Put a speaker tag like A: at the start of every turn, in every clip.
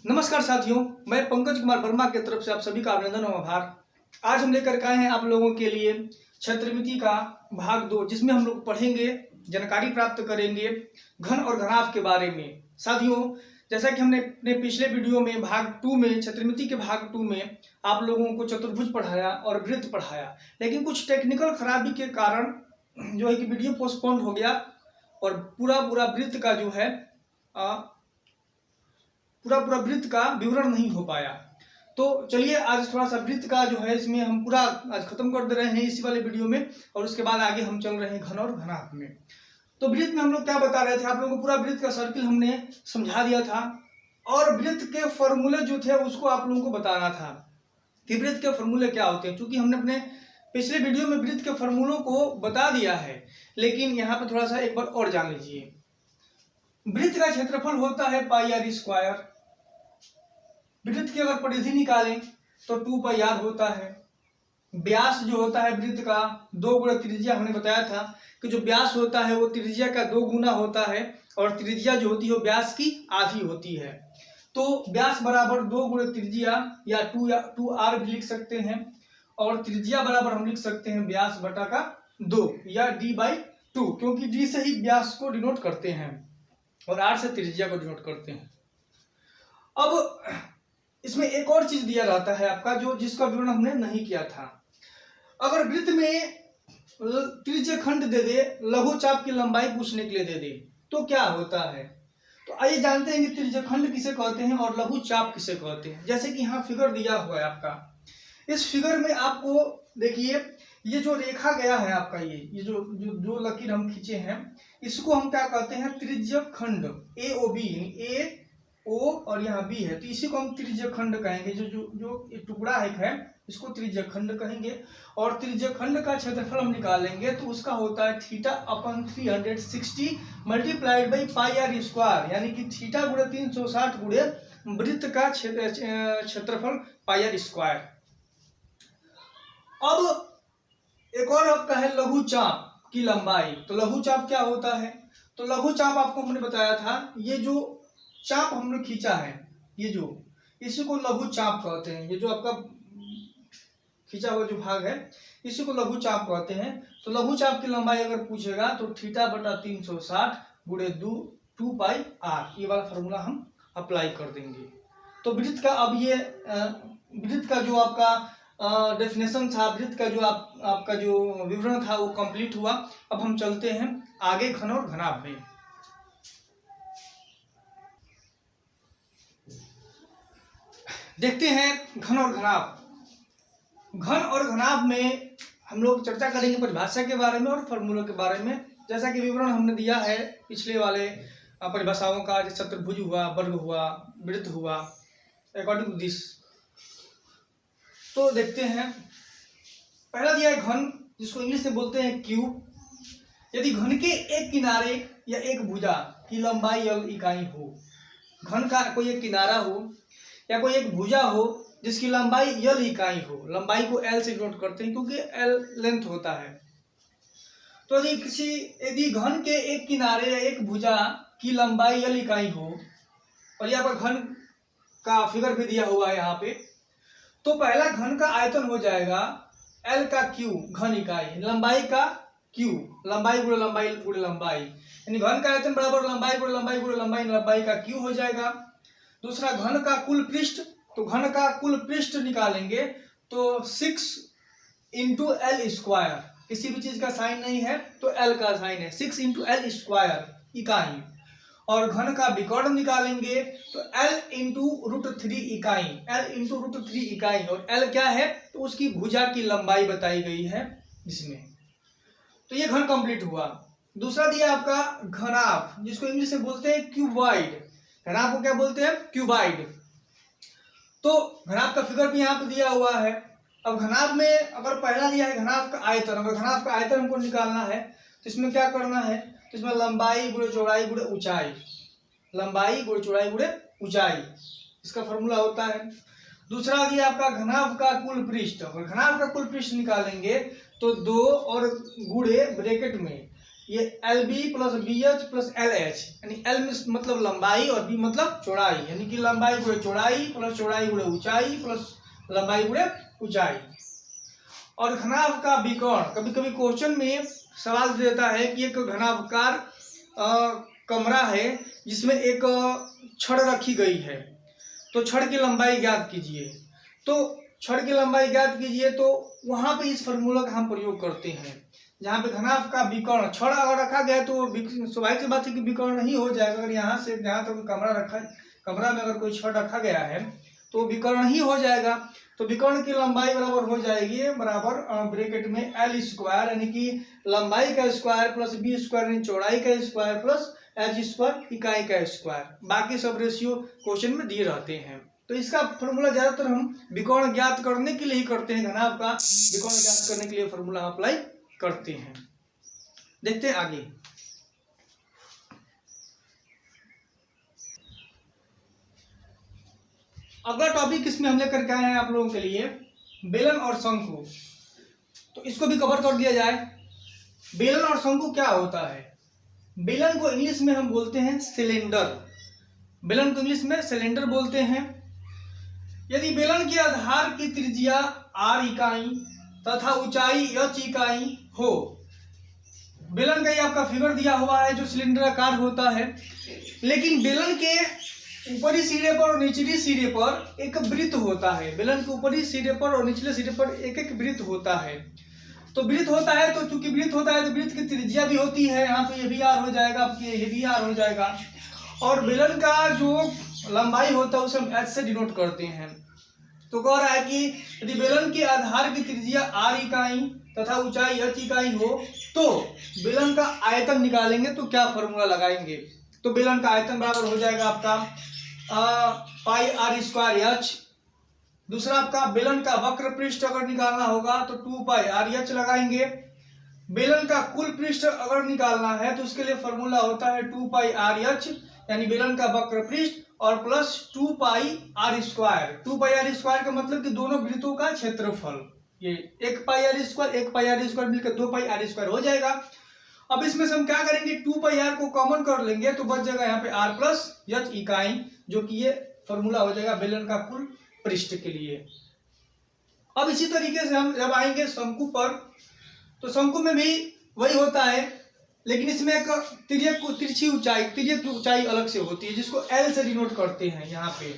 A: नमस्कार साथियों, मैं पंकज कुमार वर्मा की तरफ से आप सभी का अभिनंदन और आभार। आज हम लेकर के आए हैं आप लोगों के लिए क्षेत्रमिति का भाग 2, जिसमें हम लोग पढ़ेंगे, जानकारी प्राप्त करेंगे घन और घनाभ के बारे में। साथियों, जैसा कि हमने अपने पिछले वीडियो में भाग 2 में, क्षेत्रमिति के भाग 2 में आप लोगों को चतुर्भुज पढ़ाया और वृत्त पढ़ाया, लेकिन कुछ टेक्निकल खराबी के कारण जो है कि वीडियो पोस्टपोन हो गया और पूरा वृत्त का जो है पूरा वृत्त का विवरण नहीं हो पाया। तो चलिए आज थोड़ा सा वृत्त का जो है इसमें हम पूरा आज खत्म कर दे रहे हैं इसी वाले वीडियो में, और उसके बाद आगे हम चल रहे हैं घन और घनाभ में। तो वृत्त में हम लोग क्या बता रहे थे, आप लोगों को पूरा वृत्त का सर्किल हमने समझा दिया था, और वृत्त के फॉर्मूले जो थे उसको आप लोगों को बताना था कि वृत्त के फॉर्मूले क्या होते हैं। क्योंकि हमने अपने पिछले वीडियो में वृत्त के फॉर्मूलों को बता दिया है, लेकिन यहाँ पर थोड़ा सा एक बार और जान लीजिए। वृत्त का क्षेत्रफल होता है पाई आर स्क्वायर। वृत्त की अगर परिधि निकालें तो 2 पाई आर होता है। व्यास जो होता है वृत्त का 2 गुणा त्रिज्या, हमने बताया था कि जो व्यास होता है वो त्रिज्या का 2 गुना होता है, और त्रिज्या जो होती है वो व्यास की आधी होती है। तो व्यास बराबर 2 गुणा त्रिज्या या 2 आर भी लिख सकते हैं, और त्रिज्या बराबर हम लिख सकते हैं व्यास बटा का 2 या d/2, क्योंकि d से ही व्यास को डिनोट करते हैं और r से त्रिज्या को डिनोट करते हैं। अब इसमें एक और चीज दिया रहता है आपका, जो जिसका विवरण हमने नहीं किया था। अगर वृत्त में त्रिज्य खंड दे दे, लघु चाप की लंबाई पूछने के लिए दे दे, तो क्या होता है। तो आइए जानते हैं कि त्रिज्य खंड किसे कहते हैं और लघु चाप किसे कहते हैं। जैसे कि यहाँ फिगर दिया हुआ है आपका, इस फिगर में आपको देखिए, ये जो रेखा गया है आपका, ये जो लकीर हम खींचे हैं, इसको हम क्या कहते हैं, त्रिज्य खंड AOB, ए ओ और यहाँ बी है, तो इसी को हम त्रिज्य खंड कहेंगे। जो टुकड़ा है इसको त्रिज्य खंड कहेंगे। और त्रिज्य खंड का क्षेत्रफल हम निकालेंगे तो उसका होता है θ/360 multiplied by pi r square, यानी कि थीटा गुणे 360 गुणे वृत्त का क्षेत्रफल पाई आर स्क्वायर। अब एक और आपका है लघु चाप की लंबाई। तो लघु चाप क्या होता है, तो लघु चाप आपको हमने बताया था, ये जो चाप हमने खींचा है, ये जो, इसी को लघु चाप कहते हैं। ये जो आपका खींचा हुआ जो भाग है, इसी को लघु चाप कहते हैं। तो लघु चाप की लंबाई अगर पूछेगा तो θ/360 गुणे 2 पाई आर, ये वाला फॉर्मूला हम अप्लाई कर देंगे। तो वृत्त का अब ये वृत्त का जो आपका डेफिनेशन था, वृत्त का जो आपका जो विवरण था वो कंप्लीट हुआ। अब हम चलते हैं आगे घन और घनाभ में। देखते हैं घन और घनाभ। घन और घनाभ में हम लोग चर्चा करेंगे परिभाषा के बारे में और फॉर्मूलों के बारे में, जैसा कि विवरण हमने दिया है पिछले वाले परिभाषाओं का, जैसे चतुर्भुज हुआ, वर्ग हुआ, वृत्त हुआ, अकॉर्डिंग टू दिस। तो देखते हैं, पहला दिया है घन, जिसको इंग्लिश में बोलते हैं क्यूब। यदि घन के एक किनारे या एक भुजा की लंबाई L इकाई हो, घन का कोई एक किनारा हो या कोई एक भुजा हो जिसकी लंबाई L इकाई हो, लंबाई को L से डिनोट करते हैं क्योंकि L लेंथ होता है। तो यदि घन के एक किनारे या एक भुजा की लंबाई L इकाई हो, और यहाँ पर घन का फिगर भी दिया हुआ है यहाँ पे, तो पहला घन का आयतन हो जाएगा L का Q, घन इकाई, लंबाई का Q, लंबाई गुणे लंबाई गुणे लंबाई, यानी घन का आयतन बराबर लंबाई गुणे लंबाई गुणे लंबाई, लंबाई का Q हो जाएगा। दूसरा घन का कुल पृष्ठ, तो घन का कुल पृष्ठ निकालेंगे तो 6 × L स्क्वायर, किसी भी चीज का साइन नहीं है तो L का साइन है, 6 × L स्क्वायर इकाई। और घन का विकर्ण निकालेंगे तो L × √3 इकाई, L × √3 इकाई, और L क्या है, तो उसकी भुजा की लंबाई बताई गई है जिसमें। तो ये घन कंप्लीट हुआ। दूसरा दिया आपका घनाभ, जिसको इंग्लिश में बोलते हैं क्यूबॉइड। घनाभ को क्या बोलते हैं, क्यूबॉइड। तो घनाभ का फिगर भी यहाँ पे दिया हुआ है। अब घनाभ में अगर पहला दिया है घनाभ का आयतन, अगर घनाभ का आयतन हमको निकालना है तो इसमें क्या करना है, तो इसमें लंबाई गुणे चौड़ाई गुणे ऊंचाई, लंबाई गुणे चौड़ाई गुणे ऊंचाई, इसका फॉर्मूला होता है। दूसरा दिया आपका घनाभ का कुल पृष्ठ, अगर घनाभ का कुल पृष्ठ निकालेंगे तो 2 और गुणे ब्रैकेट में ये l b plus b h plus l h, यानी एल मतलब लंबाई और बी मतलब चौड़ाई, यानी कि लंबाई गुणे चौड़ाई प्लस चौड़ाई गुणे ऊंचाई प्लस लंबाई गुणे ऊंचाई। और घनाभ का विकर्ण, कभी कभी क्वेश्चन में सवाल देता है कि एक घनाभकार कमरा है जिसमें एक छड़ रखी गई है, तो छड़ की लंबाई ज्ञात कीजिए। तो छड़ की लंबाई ज्ञात कीजिए, तो वहां पे इस फार्मूला का हम प्रयोग करते हैं, जहाँ पे घनाभ का विकर्ण, छड़ अगर रखा गया तो स्वाभाविक सी बात है कि विकर्ण नहीं हो जाएगा। अगर यहाँ से जहाँ तक कमरा रखा, कमरा में अगर कोई छड़ रखा गया है तो विकर्ण ही हो जाएगा। तो विकर्ण की लंबाई बराबर हो जाएगी बराबर ब्रैकेट में एल स्क्वायर, यानी कि लंबाई का स्क्वायर प्लस बी स्क्वायर यानी चौड़ाई का स्क्वायर प्लस एच स्क्वायर इकाई का स्क्वायर। बाकी सब रेशियो क्वेश्चन में दिए रहते हैं। तो इसका फॉर्मूला ज्यादातर हम विकर्ण ज्ञात करने के लिए ही करते हैं, घनाभ का विकर्ण ज्ञात करने के लिए फॉर्मूला अप्लाई करते हैं। देखते हैं आगे। अगला टॉपिक इसमें हम लेकर के आए हैं आप लोगों के लिए बेलन और शंकु, तो इसको भी कवर कर दिया जाए। बेलन और शंकु क्या होता है? बेलन को इंग्लिश में हम बोलते हैं सिलेंडर, बेलन को इंग्लिश में सिलेंडर बोलते हैं। यदि बेलन के आधार की त्रिज्या r इकाई तथा ऊंचाई h इकाई हो, बेलन का ये आपका फिगर दिया हुआ है जो सिलेंडर आकार होता है, लेकिन बेलन के ऊपरी सिरे पर और निचली सिरे पर एक वृत्त होता है। बेलन के ऊपरी सिरे पर और निचले सिरे पर एक एक वृत्त होता है। तो वृत्त होता है, तो चूंकि वृत्त होता है तो वृत्त की त्रिज्या भी होती है, यहाँ पे ये भी आर हो जाएगा, ये भी आर हो जाएगा। और बेलन का जो लंबाई होता है उसे हम एच से डिनोट करते हैं। तो कह रहा है कि यदि बेलन के आधार की त्रिज्या आर इकाई तथा ऊंचाई h इकाई हो, तो बेलन का आयतन निकालेंगे तो क्या फॉर्मूला लगाएंगे? तो बेलन का आयतन बराबर हो जाएगा आपका पाई आर स्क्वायर एच। दूसरा आपका बेलन का वक्र पृष्ठ अगर निकालना होगा तो 2 पाई आर एच लगाएंगे। बेलन का कुल पृष्ठ अगर निकालना है तो उसके लिए फॉर्मूला होता है 2 पाई आर एच, यानी बेलन का वक्र पृष्ठ और plus 2 pi r square. 2 pi r square का मतलब कि दोनों वृत्तों का क्षेत्रफल, ये 1 पाई आर स्क्वायर मिलकर 2 पाई आर स्क्वायर हो जाएगा। अब इसमें से हम क्या करेंगे, 2 पाई आर को कॉमन कर लेंगे तो बच जाएगा यहाँ पे आर प्लस एच इकाई, जो कि ये फॉर्मूला हो जाएगा बेलन का कुल पृष्ठ के लिए। अब इसी तरीके से हम जब आएंगे शंकु पर, तो शंकु में भी वही होता है, लेकिन इसमें एक तिरछी ऊंचाई अलग से होती है जिसको एल से डिनोट करते हैं यहाँ पे।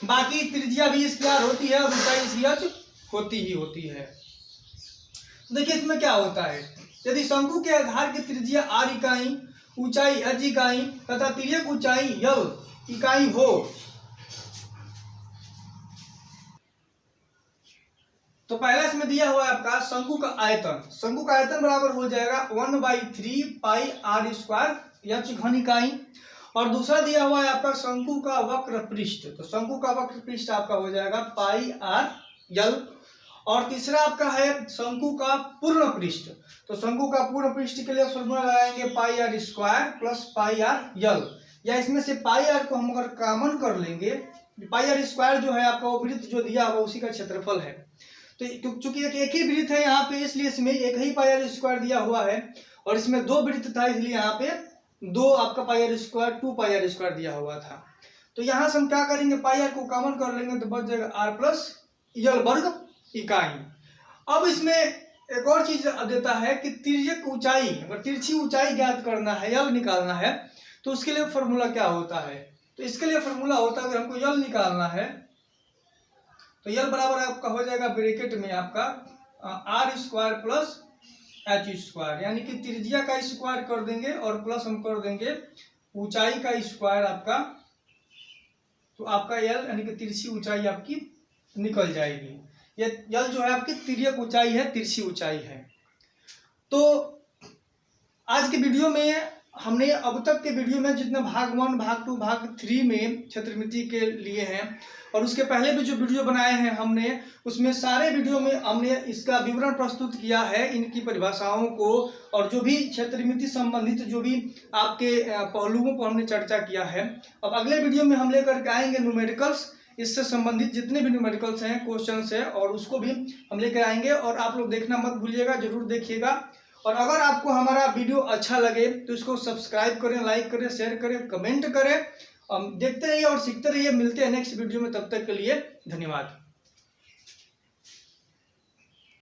A: बाकी त्रिज्या भी इसकी आर होती है और ऊंचाई इसकी एच होती ही होती है। तो देखिए इसमें क्या होता है, यदि शंकु के आधार की त्रिज्या आर इकाई, ऊंचाई h इकाई तथा तिर्यक ऊंचाई यल इकाई हो, तो पहला इसमें दिया हुआ है आपका शंकु का आयतन। शंकु का आयतन बराबर हो जाएगा 1/3 पाई आर स्क्वायर h घन इकाई। और दूसरा दिया हुआ है आपका शंकु का वक्र पृष्ठ, तो शंकु का वक्र पृष्ठ आपका हो जाएगा पाई आर यल। और तीसरा आपका है शंकु का पूर्ण पृष्ठ, तो शंकु का पूर्ण पृष्ठ के लिए फॉर्मूला लगाएंगे pi r square plus pi r l, या इसमें से पाई आर को हम अगर कॉमन कर लेंगे, पाई आर स्क्वायर जो है आपका वो वृत्त जो दिया हुआ उसी का क्षेत्रफल है। तो चूंकि एक ही वृत्त है यहाँ पे, इसलिए इसमें एक ही पाई आर स्क्वायर दिया हुआ है, और इसमें 2 वृत्त था इसलिए यहाँ पे 2 आपका pi r square 2 pi r square दिया हुआ था। तो यहाँ से हम क्या करेंगे, पाई आर को कॉमन कर लेंगे तो बच जाएगा आर प्लस यल वर्ग इकाई। अब इसमें एक और चीज देता है कि तिर्यक ऊंचाई, अगर तिरछी ऊंचाई ज्ञात करना है, यल निकालना है, तो उसके लिए फॉर्मूला क्या होता है? तो इसके लिए फॉर्मूला होता है, अगर हमको यल निकालना है तो यल बराबर आपका हो जाएगा ब्रैकेट में आपका r square plus h square, यानी कि त्रिज्या का स्क्वायर कर देंगे और प्लस हम कर देंगे ऊंचाई का स्क्वायर आपका, तो आपका यल यानी कि तिरछी ऊंचाई आपकी निकल जाएगी। ये यल जो है आपकी तिर्यक ऊंचाई है, तिरछी ऊंचाई है। तो आज के वीडियो में हमने अब तक के वीडियो में जितना भाग 1, भाग 2, भाग 3 में क्षेत्रमिति के लिए हैं, और उसके पहले भी जो वीडियो बनाए हैं हमने, उसमें सारे वीडियो में हमने इसका विवरण प्रस्तुत किया है, इनकी परिभाषाओं को, और जो भी क्षेत्रमिति संबंधित जो भी आपके पहलुओं को हमने चर्चा किया है। अब अगले वीडियो में हम लेकर के आएंगे न्यूमेरिकल्स, इससे संबंधित जितने भी न्यूमेरिकल्स हैं, क्वेश्चंस हैं, और उसको भी हम लेकर आएंगे। और आप लोग देखना मत भूलिएगा, जरूर देखिएगा। और अगर आपको हमारा वीडियो अच्छा लगे तो इसको सब्सक्राइब करें, लाइक करें, शेयर करें, कमेंट करें। देखते रहिए और सीखते रहिए। मिलते हैं नेक्स्ट वीडियो में, तब तक के लिए धन्यवाद।